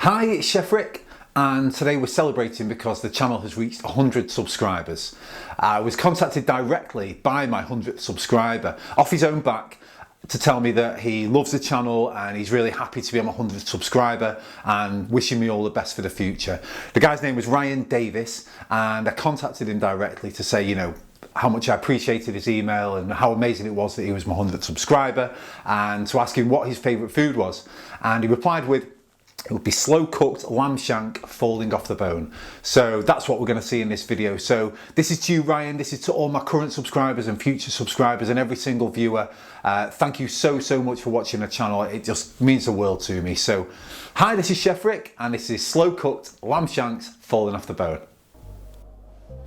Hi, it's Chef Rick, and today we're celebrating because the channel has reached 100 subscribers. I was contacted directly by my 100th subscriber off his own back to tell me that he loves the channel and he's really happy to be my 100th subscriber and wishing me all the best for the future. The guy's name was Ryan Davis, and I contacted him directly to say, how much I appreciated his email and how amazing it was that he was my 100th subscriber, and to ask him what his favourite food was. And he replied with, it would be slow cooked lamb shank falling off the bone. So that's what we're going to see in this video. So this is to you, Ryan. This is to all my current subscribers and future subscribers and every single viewer. Thank you so much for watching the channel. It just means the world to me. So hi, this is Chef Rick, and this is slow cooked lamb shanks falling off the bone.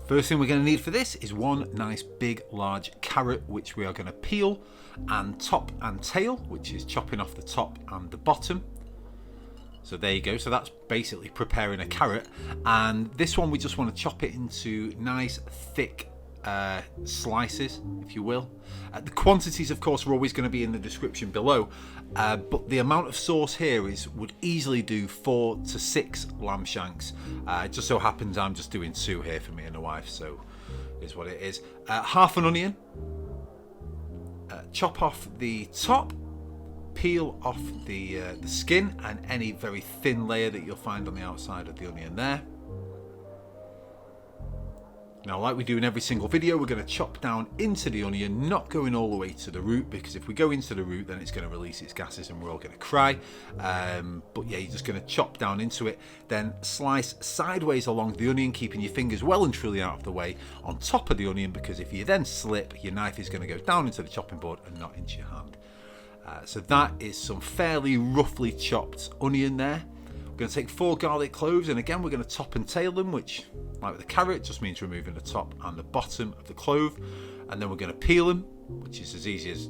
First thing we're going to need for this is one nice big large carrot, which we are going to peel, and top and tail, which is chopping off the top and the bottom. So there you go. So that's basically preparing a carrot, and this one we just want to chop it into nice thick slices, if you will. The quantities, of course, are always going to be in the description below, but the amount of sauce here would easily do 4 to 6 lamb shanks. It just so happens I'm just doing 2 here for me and the wife, so is what it is. Half an onion, chop off the top, peel off the skin and any very thin layer that you'll find on the outside of the onion there. Now, like we do in every single video, we're going to chop down into the onion, not going all the way to the root, because if we go into the root, then it's going to release its gases and we're all going to cry. But yeah, you're just going to chop down into it, then slice sideways along the onion, keeping your fingers well and truly out of the way on top of the onion, because if you then slip, your knife is going to go down into the chopping board and not into your hand. So that is some fairly roughly chopped onion there. We're going to take 4 garlic cloves, and again we're going to top and tail them, which, like with the carrot, just means removing the top and the bottom of the clove. And then we're going to peel them, which is as easy as,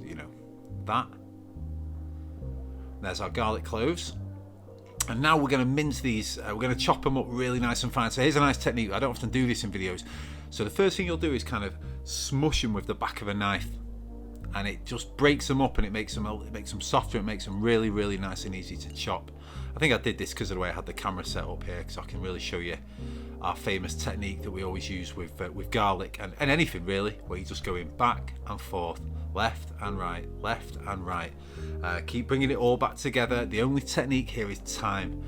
that. There's our garlic cloves. And now we're going to mince these, we're going to chop them up really nice and fine. So here's a nice technique. I don't often do this in videos. So the first thing you'll do is kind of smush them with the back of a knife, and it just breaks them up and it makes them softer. It makes them really nice and easy to chop. I think I did this because of the way I had the camera set up here, because I can really show you our famous technique that we always use with garlic and anything really, where you're just going back and forth, left and right, left and right. Keep bringing it all back together. The only technique here is time.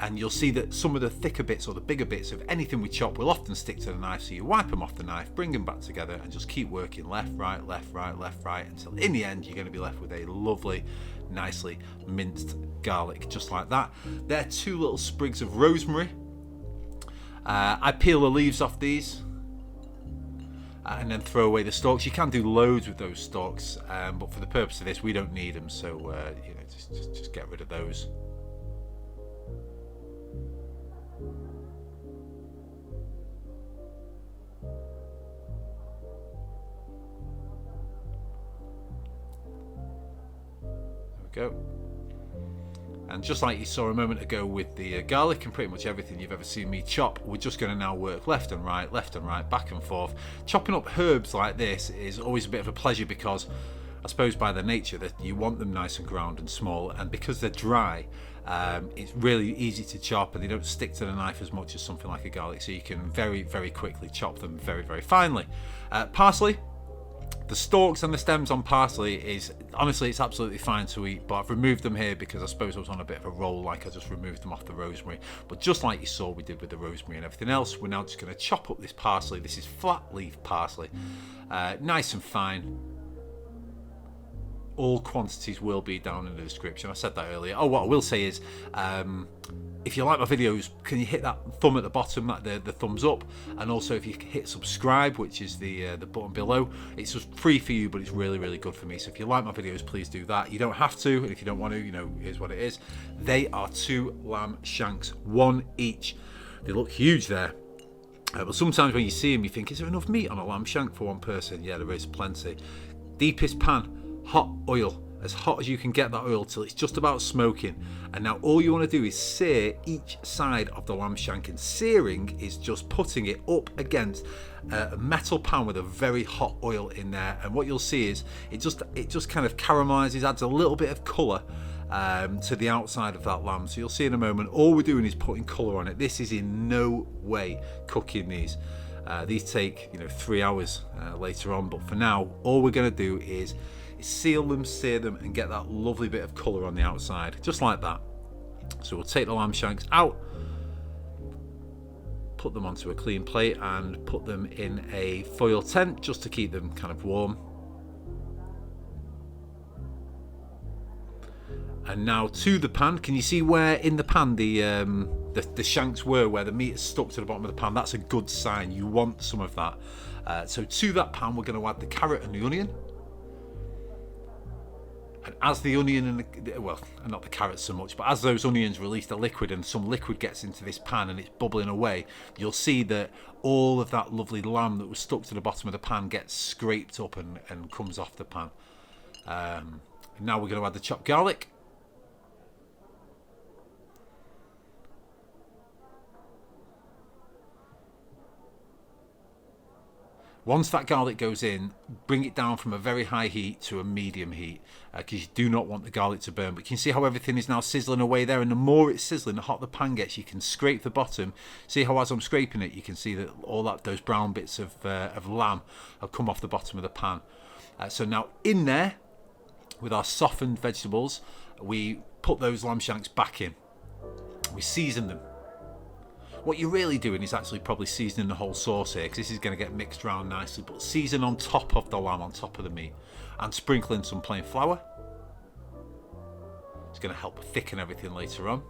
And you'll see that some of the thicker bits or the bigger bits of anything we chop will often stick to the knife, so you wipe them off the knife, bring them back together, and just keep working left, right, left, right, left, right, until in the end you're going to be left with a lovely, nicely minced garlic, just like that. They're 2 little sprigs of rosemary. I peel the leaves off these and then throw away the stalks. You can do loads with those stalks, but for the purpose of this we don't need them, so just get rid of those. Go. And just like you saw a moment ago with the garlic and pretty much everything you've ever seen me chop, we're just going to now work left and right, back and forth. Chopping up herbs like this is always a bit of a pleasure, because I suppose by their nature that you want them nice and ground and small, and because they're dry, it's really easy to chop and they don't stick to the knife as much as something like a garlic, so you can very quickly chop them very finely. Parsley. The stalks and the stems on parsley is, honestly, it's absolutely fine to eat, but I've removed them here because I suppose I was on a bit of a roll, like I just removed them off the rosemary. But just like you saw we did with the rosemary and everything else, we're now just going to chop up this parsley. This is flat leaf parsley, nice and fine. All quantities will be down in the description. I said that earlier. Oh, what I will say is, if you like my videos, can you hit that thumb at the bottom, the thumbs up, and also if you hit subscribe, which is the button below. It's just free for you, but it's really good for me. So if you like my videos, please do that. You don't have to, and if you don't want to, here's what it is. They are 2 lamb shanks, 1 each. They look huge there. But sometimes when you see them, you think, is there enough meat on a lamb shank for 1 person? Yeah, there is plenty. Deepest pan, hot oil. As hot as you can get that oil till it's just about smoking. And now all you want to do is sear each side of the lamb shank, and searing is just putting it up against a metal pan with a very hot oil in there. And what you'll see is it just kind of caramelizes, adds a little bit of color, to the outside of that lamb. So you'll see in a moment, all we're doing is putting colour on it. This is in no way cooking these. These take 3 hours later on, but for now all we're going to do is seal them, sear them, and get that lovely bit of colour on the outside, just like that. So we'll take the lamb shanks out, put them onto a clean plate, and put them in a foil tent just to keep them kind of warm. And now to the pan. Can you see where in the pan the shanks were, where the meat is stuck to the bottom of the pan? That's a good sign. You want some of that. So to that pan, we're going to add the carrot and the onion. And as the onion and well, not the carrots so much, but as those onions release the liquid and some liquid gets into this pan and it's bubbling away, you'll see that all of that lovely lamb that was stuck to the bottom of the pan gets scraped up and comes off the pan. Now we're going to add the chopped garlic. Once that garlic goes in, bring it down from a very high heat to a medium heat, because you do not want the garlic to burn. But you can see how everything is now sizzling away there, and the more it's sizzling, the hotter the pan gets. You can scrape the bottom. See how as I'm scraping it, you can see that those brown bits of lamb have come off the bottom of the pan. So now in there, with our softened vegetables, we put those lamb shanks back in. We season them. What you're really doing is actually probably seasoning the whole sauce here, because this is going to get mixed around nicely, but season on top of the lamb, on top of the meat, and sprinkling some plain flour. It's going to help thicken everything later on.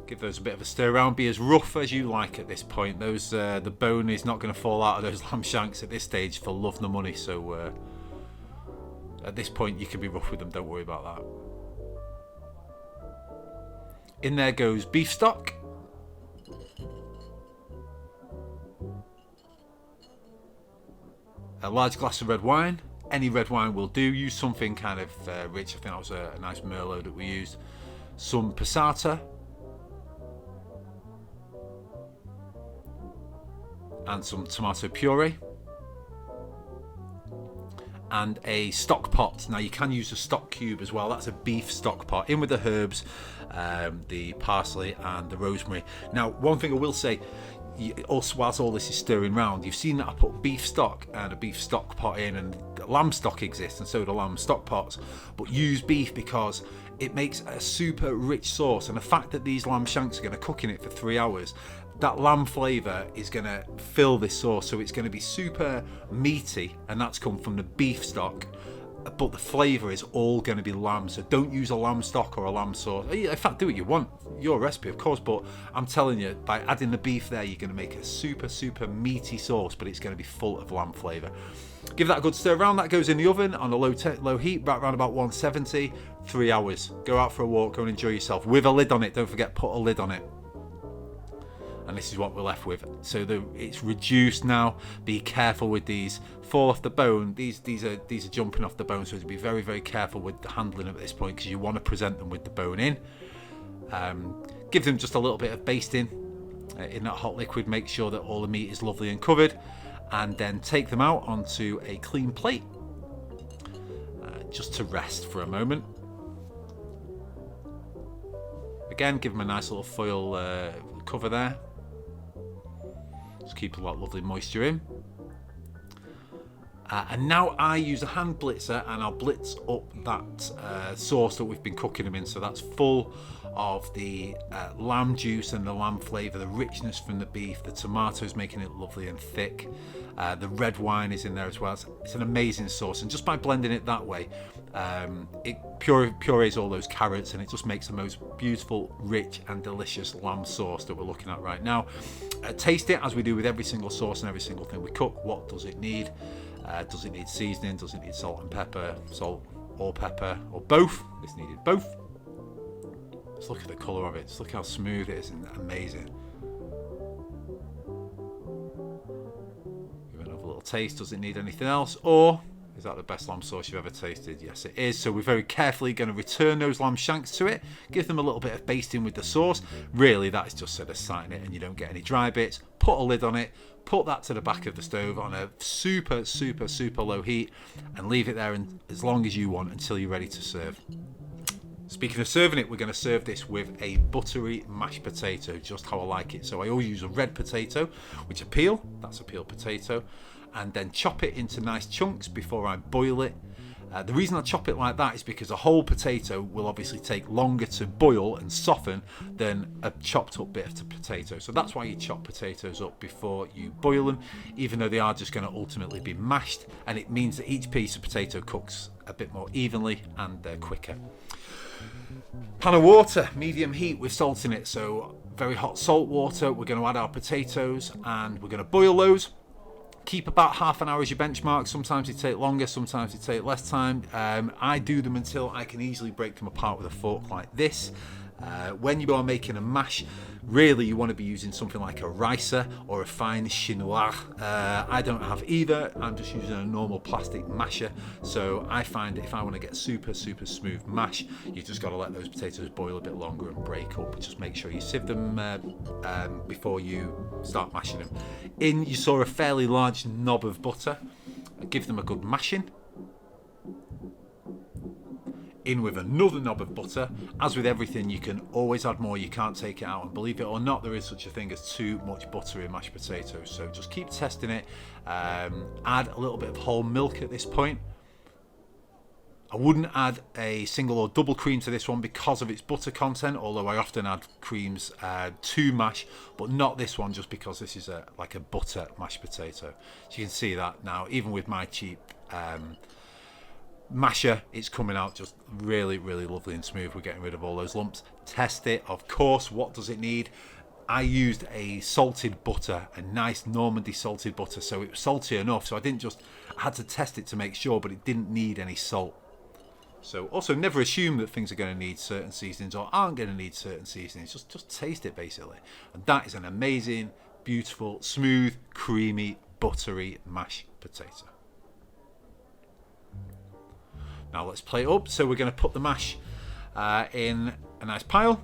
Give those a bit of a stir around. Be as rough as you like at this point. The bone is not going to fall out of those lamb shanks at this stage for love nor money, so at this point you can be rough with them, don't worry about that. In there goes beef stock. A large glass of red wine. Any red wine will do. Use something kind of rich. I think that was a nice Merlot that we used. Some passata. And some tomato puree. And a stock pot. Now you can use a stock cube as well. That's a beef stock pot. In with the herbs, the parsley and the rosemary. Now one thing I will say, also whilst all this is stirring round, you've seen that I put beef stock and a beef stock pot in, and lamb stock exists and so do lamb stock pots, but use beef because it makes a super rich sauce, and the fact that these lamb shanks are going to cook in it for 3 hours, that lamb flavour is going to fill this sauce, so it's going to be super meaty, and that's come from the beef stock, but the flavour is all going to be lamb. So don't use a lamb stock or a lamb sauce. In fact, do what you want, your recipe of course, but I'm telling you, by adding the beef there, you're going to make a super meaty sauce, but it's going to be full of lamb flavour. Give that a good stir around. That goes in the oven on a low heat, right around about 170. 3 hours. Go out for a walk, go and enjoy yourself with a lid on it. Don't forget, put a lid on it. And this is what we're left with. So it's reduced now. Be careful with these. Fall off the bone. These are jumping off the bone, so to be very careful with the handling at this point, because you want to present them with the bone in. Give them just a little bit of basting in that hot liquid. Make sure that all the meat is lovely and covered, and then take them out onto a clean plate, just to rest for a moment. Again, give them a nice little foil cover there. Just keep a lot of lovely moisture in. And now I use a hand blitzer, and I'll blitz up that sauce that we've been cooking them in. So that's full of the lamb juice and the lamb flavour, the richness from the beef, the tomatoes making it lovely and thick. The red wine is in there as well. It's an amazing sauce, and just by blending it that way, it purees all those carrots, and it just makes the most beautiful, rich and delicious lamb sauce that we're looking at right now. Taste it as we do with every single sauce and every single thing we cook. What does it need? Does it need seasoning? Does it need salt and pepper? Salt or pepper or both? This needed both. Just look at the colour of it. Just look how smooth it is, and amazing. Give it another little taste. Does it need anything else? Or is that the best lamb sauce you've ever tasted? Yes, it is. So we're very carefully going to return those lamb shanks to it. Give them a little bit of basting with the sauce. Really, that is just so to sighten it and you don't get any dry bits. Put a lid on it. Put that to the back of the stove on a super low heat, and leave it there as long as you want until you're ready to serve. Speaking of serving it, we're going to serve this with a buttery mashed potato, just how I like it. So I always use a red potato, which I peel, that's a peeled potato, and then chop it into nice chunks before I boil it. The reason I chop it like that is because a whole potato will obviously take longer to boil and soften than a chopped up bit of potato. So that's why you chop potatoes up before you boil them, even though they are just going to ultimately be mashed, and it means that each piece of potato cooks a bit more evenly and quicker. Pan of water, medium heat with salt in it, so very hot salt water. We're going to add our potatoes and we're going to boil those. Keep about half an hour as your benchmark. Sometimes they take longer, sometimes they take less time. I do them until I can easily break them apart with a fork like this. When you are making a mash, really you want to be using something like a ricer or a fine chinois. I don't have either. I'm just using a normal plastic masher. So I find that if I want to get super smooth mash, you've just got to let those potatoes boil a bit longer and break up. Just make sure you sieve them before you start mashing them. You saw a fairly large knob of butter. Give them a good mashing. In with another knob of butter. As with everything, you can always add more, you can't take it out, and believe it or not, there is such a thing as too much butter in mashed potatoes, so just keep testing it. Add a little bit of whole milk at this point. I wouldn't add a single or double cream to this one because of its butter content, although I often add creams to mash, but not this one, just because this is like a butter mashed potato. So you can see that now, even with my cheap masher, it's coming out just really lovely and smooth. We're getting rid of all those lumps. Test it, of course. What does it need? I used a salted butter, a nice Normandy salted butter, so it was salty enough, so I had to test it to make sure, but it didn't need any salt. So also never assume that things are going to need certain seasonings or aren't going to need certain seasonings. Just taste it basically, and that is an amazing, beautiful, smooth, creamy, buttery mashed potato. Now let's plate it up. So we're going to put the mash in a nice pile.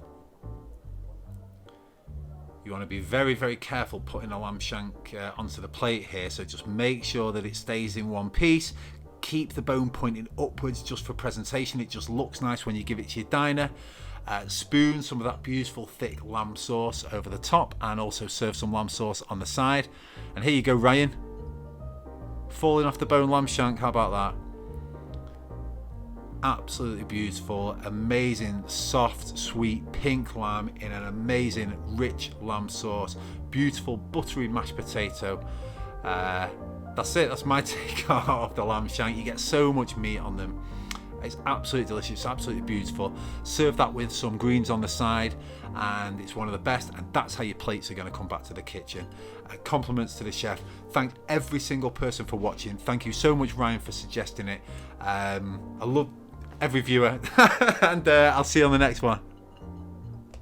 You want to be very careful putting a lamb shank onto the plate here, so just make sure that it stays in one piece. Keep the bone pointing upwards just for presentation. It just looks nice when you give it to your diner. Spoon some of that beautiful thick lamb sauce over the top, and also serve some lamb sauce on the side. And here you go, Ryan. Falling off the bone lamb shank, how about that? Absolutely beautiful, amazing, soft, sweet, pink lamb in an amazing, rich lamb sauce. Beautiful, buttery mashed potato. That's it, that's my take of the lamb shank. You get so much meat on them. It's absolutely delicious, absolutely beautiful. Serve that with some greens on the side, and it's one of the best, and that's how your plates are going to come back to the kitchen. Compliments to the chef. Thank every single person for watching. Thank you so much, Ryan, for suggesting it. I love every viewer, and I'll see you on the next one.